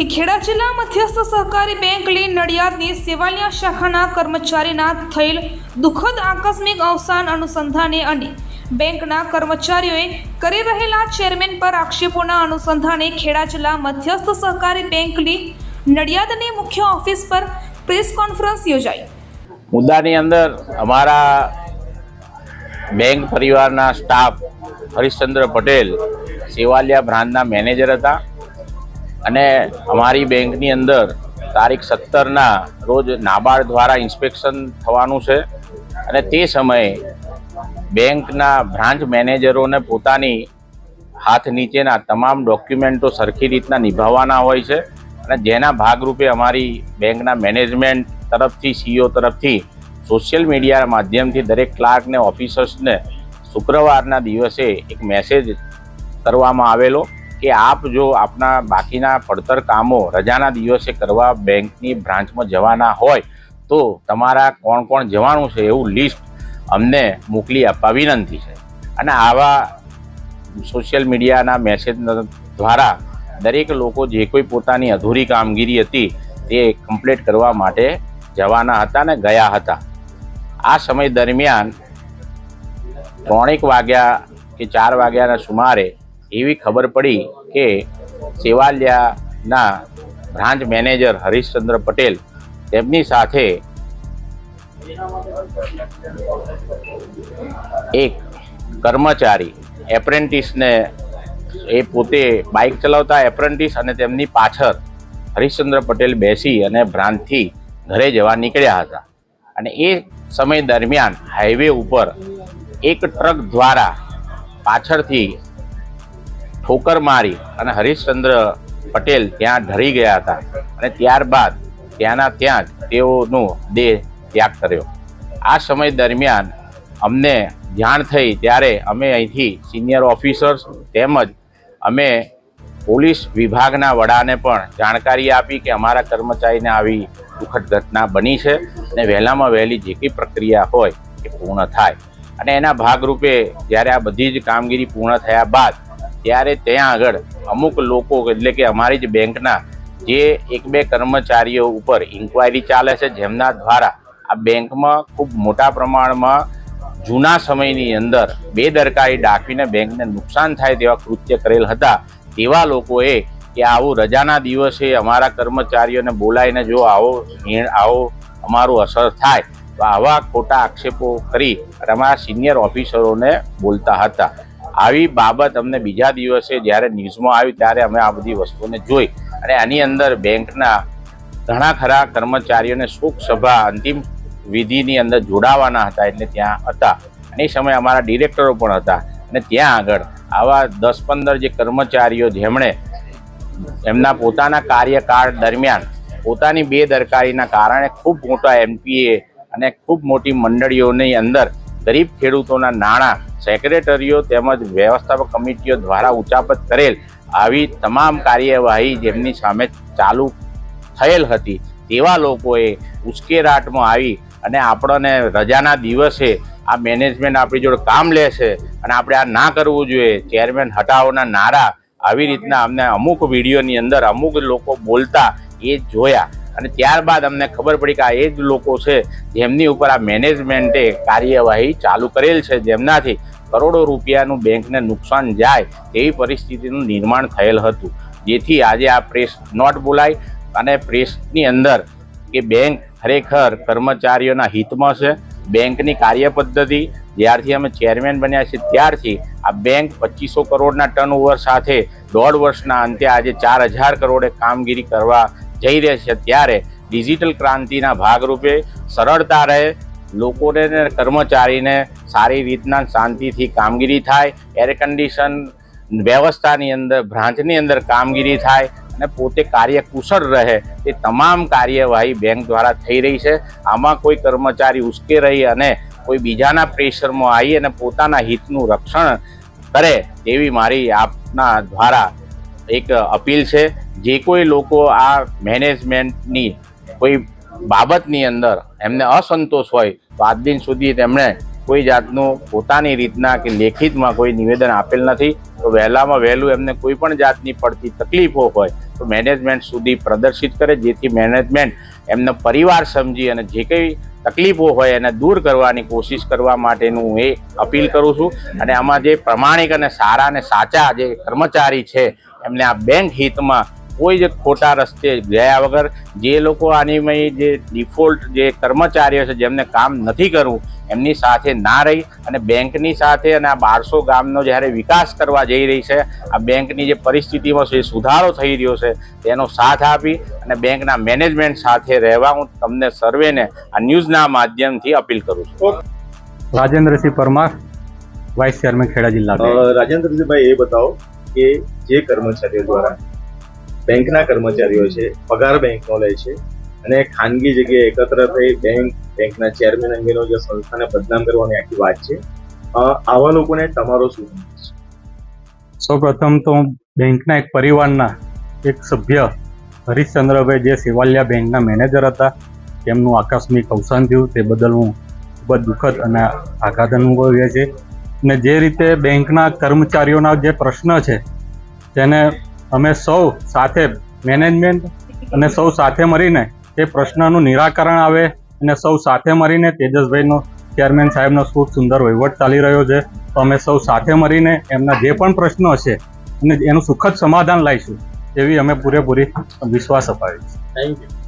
થી ખેડા જિલ્લા મધ્યસ્થ સહકારી બેંક નડિયાદની સેવાલિયા શાખાના કર્મચારીના થયેલ દુઃખદ આકસ્મિક અવસાન અનુસંધાને અને બેંકના કર્મચારીઓએ કરી રહેલા ચેરમેન પર આક્ષેપોના અનુસંધાને ખેડા જિલ્લા મધ્યસ્થ સહકારી બેંક નડિયાદની મુખ્ય ઓફિસ પર પ્રેસ કોન્ફરન્સ યોજાઈ। મુદ્દાની અંદર અમારા બેંક પરિવારના સ્ટાફ હરીશચંદ્ર પટેલ સેવાલિયા બ્રાન્ચના મેનેજર હતા અને અમારી બેંકની અંદર તારીખ 17ના રોજ નાબાર્ડ દ્વારા ઇન્સ્પેક્શન થવાનું છે અને તે સમયે બેંકના બ્રાન્ચ મેનેજરોને પોતાની હાથ નીચેના તમામ ડોક્યુમેન્ટો સરખી રીતના નિભાવવાના હોય છે અને જેના ભાગરૂપે અમારી બેંકના મેનેજમેન્ટ તરફથી સીઈઓ તરફથી સોશિયલ મીડિયા માધ્યમથી દરેક ક્લાર્કને ઓફિસર્સને શુક્રવારના દિવસે એક મેસેજ કરવામાં આવેલો કે આપ જો આપના બાકીના પડતર કામો રજાના દિવસે કરવા બેંકની બ્રાન્ચમાં જવાના હોય તો તમારા કોણ કોણ જવાનું છે એવું લિસ્ટ અમને મોકલી આપવા વિનંતી છે। અને આવા સોશિયલ મીડિયાના મેસેજ દ્વારા દરેક લોકો જે કોઈ પોતાની અધૂરી કામગીરી હતી તે કમ્પ્લીટ કરવા માટે જવાના હતા અને ગયા હતા। આ સમય દરમિયાન 3 વાગ્યા કે 4 વાગ્યાના સુમારે એવી ખબર પડી કે સેવાલિયાના બ્રાન્ચ મેનેજર હરીશચંદ્ર પટેલ તેમની સાથે એક કર્મચારી એપ્રેન્ટિસને એ પોતે બાઇક ચલાવતા એપ્રેન્ટિસ અને તેમની પાછળ હરીશચંદ્ર પટેલ બેસી અને બ્રાન્ચથી ઘરે જવા નીકળ્યા હતા અને એ સમય દરમિયાન હાઈવે ઉપર એક ટ્રક દ્વારા પાછળથી ઠોકર મારી અને હરીશચંદ્ર પટેલ ત્યાં ઢળી ગયા હતા અને ત્યારબાદ ત્યાં જ તેઓનો દેહ ત્યાગ કર્યો। આ સમય દરમિયાન અમને જાણ થઈ ત્યારે અમે અહીંથી સિનિયર ઓફિસર્સ તેમજ અમે પોલીસ વિભાગના વડાને પણ જાણકારી આપી કે અમારા કર્મચારીને આવી દુઃખદ ઘટના બની છે અને વહેલામાં વહેલી જે કંઈ પ્રક્રિયા હોય એ પૂર્ણ થાય। અને એના ભાગરૂપે જ્યારે આ બધી જ કામગીરી પૂર્ણ થયા બાદ ત્યારે ત્યાં આગળ અમુક લોકો એટલે કે અમારી જ બેંકના જે 1-2 કર્મચારીઓ ઉપર ઇન્ક્વાયરી ચાલે છે જેમના દ્વારા આ બેંકમાં ખૂબ મોટા પ્રમાણમાં જૂના સમયની અંદર બેદરકારી દાખવીને બેંકને નુકસાન થાય તેવા કૃત્ય કરેલ હતા। તેવા લોકોએ કે આવું રજાના દિવસે અમારા કર્મચારીઓને બોલાવીને જો આવો અમારું અસર થાય તો આવા ખોટા આક્ષેપો કરી અને અમારા સિનિયર ઓફિસરોને બોલતા હતા। આવી બાબત અમને બીજા દિવસે જ્યારે ન્યૂઝમાં આવી ત્યારે અમે આ બધી વસ્તુને જોઈ અને આની અંદર બેંકના ઘણા ખરા કર્મચારીઓને શોક સભા અંતિમ વિધિની અંદર જોડાવાના હતા એટલે ત્યાં હતા અને એ સમયે અમારા ડિરેક્ટરો પણ હતા અને ત્યાં આગળ આવા 10-15 જે કર્મચારીઓ જેમણે એમના પોતાના કાર્યકાળ દરમિયાન પોતાની બેદરકારીના કારણે ખૂબ મોટા એમપીએ અને ખૂબ મોટી મંડળીઓની અંદર ગરીબ ખેડૂતોના નાણાં સેક્રેટરીઓ તેમજ વ્યવસ્થાપક કમિટીઓ દ્વારા ઉચાપત કરેલ આવી તમામ કાર્યવાહી જેમની સામે ચાલુ થયેલ હતી તેવા લોકોએ ઉશ્કેરાટમાં આવી અને આપણને રજાના દિવસે આ મેનેજમેન્ટ આપણી જોડે કામ લેશે અને આપણે આ ના કરવું જોઈએ, ચેરમેન હટાવોના નારા આવી રીતના અમને અમુક વિડીયોની અંદર અમુક લોકો બોલતા એ જોયા અને ત્યારબાદ અમને ખબર પડી કે આ એ જ લોકો છે જેમની ઉપર આ મેનેજમેન્ટે કાર્યવાહી ચાલુ કરેલ છે જેમનાથી કરોડો રૂપિયાનું બેંકને નુકસાન જાય તેવી પરિસ્થિતિનું નિર્માણ થયેલ હતું। જેથી આજે આ પ્રેસ નોટ બોલાય અને પ્રેસની અંદર કે બેંક ખરેખર કર્મચારીઓના હિતમાં છે। બેંકની કાર્યપદ્ધતિ જ્યારથી અમે ચેરમેન બન્યા છીએ ત્યારથી આ બેંક 2500 કરોડના ટર્નઓવર સાથે 1.5 વર્ષના અંતે આજે 4000 કરોડે કામગીરી કરવા જઈ રહે છે ત્યારે ડિજિટલ ક્રાંતિના ભાગરૂપે સરળતા રહે, લોકોને કર્મચારીને સારી રીતના શાંતિથી કામગીરી થાય, એર કન્ડિશન વ્યવસ્થાની અંદર બ્રાન્ચની અંદર કામગીરી થાય અને પોતે કાર્યકુશળ રહે એ તમામ કાર્યવાહી બેંક દ્વારા થઈ રહી છે। આમાં કોઈ કર્મચારી ઉશ્કેરાઈ અને કોઈ બીજાના પ્રેશરમાં આવી અને પોતાના હિતનું રક્ષણ કરે તેવી મારી આપના દ્વારા એક અપીલ છે। જે કોઈ લોકો આ મેનેજમેન્ટની કોઈ બાબતની અંદર એમને અસંતોષ હોય તો આજ દિન સુધી તેમણે કોઈ જાતનું પોતાની રીતના કે લેખિતમાં કોઈ નિવેદન આપેલ નથી. તો વહેલામાં વહેલું એમને કોઈ પણ જાતની પડતી તકલીફો હોય તો મેનેજમેન્ટ સુધી પ્રદર્શિત કરે, જેથી મેનેજમેન્ટ એમનો પરિવાર સમજી અને જે કંઈ તકલીફો હોય એને દૂર કરવાની કોશિશ કરવા માટેનું હું એ અપીલ કરું છું. અને આમાં જે પ્રમાણિક અને સારા અને સાચા જે કર્મચારી છે એમને આ બેંક હિતમાં કોઈ જ ખોટા રસ્તે ગયા વગર જે લોકો આનીમય જે ડિફોલ્ટ જે કર્મચારીઓ છે જેમને કામ નથી કરવું એમની સાથે ના રહી અને બેંકની સાથે અને આ 1200 ગામનો જ્યારે વિકાસ કરવા જઈ રહી છે, આ બેંકની જે પરિસ્થિતિમાં છે સુધારો થઈ રહ્યો છે તેનો સાથ આપી અને બેંકના મેનેજમેન્ટ સાથે રહેવા હું તમને સર્વેને આ ન્યૂઝના માધ્યમથી અપીલ કરું છું. રાજેન્દ્રસિંહ પરમાર, વાઇસ ચેરમેન ખેડા જિલ્લા બેંક. રાજેન્દ્રસિંહભાઈ, એ બતાવો કે જે કર્મચારીઓ દ્વારા બેંકના કર્મચારીઓ છે પગાર બેંકનો લે છે અને ખાનગી જગ્યાએ એકત્ર થઈ બેંકના ચેરમેન અંગેનો જે સંસ્થાને બદનામ કરવાની આખી વાત છે, આવા લોકોને તમારો શું સંદેશ છે? સૌપ્રથમ તો બેંકના એક પરિવારના એક સભ્ય હરીશચંદ્રભાઈ જે સેવાલિયા બેંકના મેનેજર હતા, તેમનું આકસ્મિક અવસાન થયું તે બદલ હું ખૂબ જ દુઃખદ અને આઘાત અનુભવીએ છીએ. અને જે રીતે બેંકના કર્મચારીઓના જે પ્રશ્ન છે તેને અમે સૌ સાથે મેનેજમેન્ટ અને સૌ સાથે મળીને તે પ્રશ્નનું નિરાકરણ આવે અને સૌ સાથે મળીને તેજસભાઈનો ચેરમેન સાહેબનો ખૂબ સુંદર વહીવટ ચાલી રહ્યો છે. તો અમે સૌ સાથે મળીને એમના જે પણ પ્રશ્નો હશે અને એનું સુખદ સમાધાન લાવીશું એવી અમે પૂરેપૂરી વિશ્વાસ અપાવીશું. Thank you.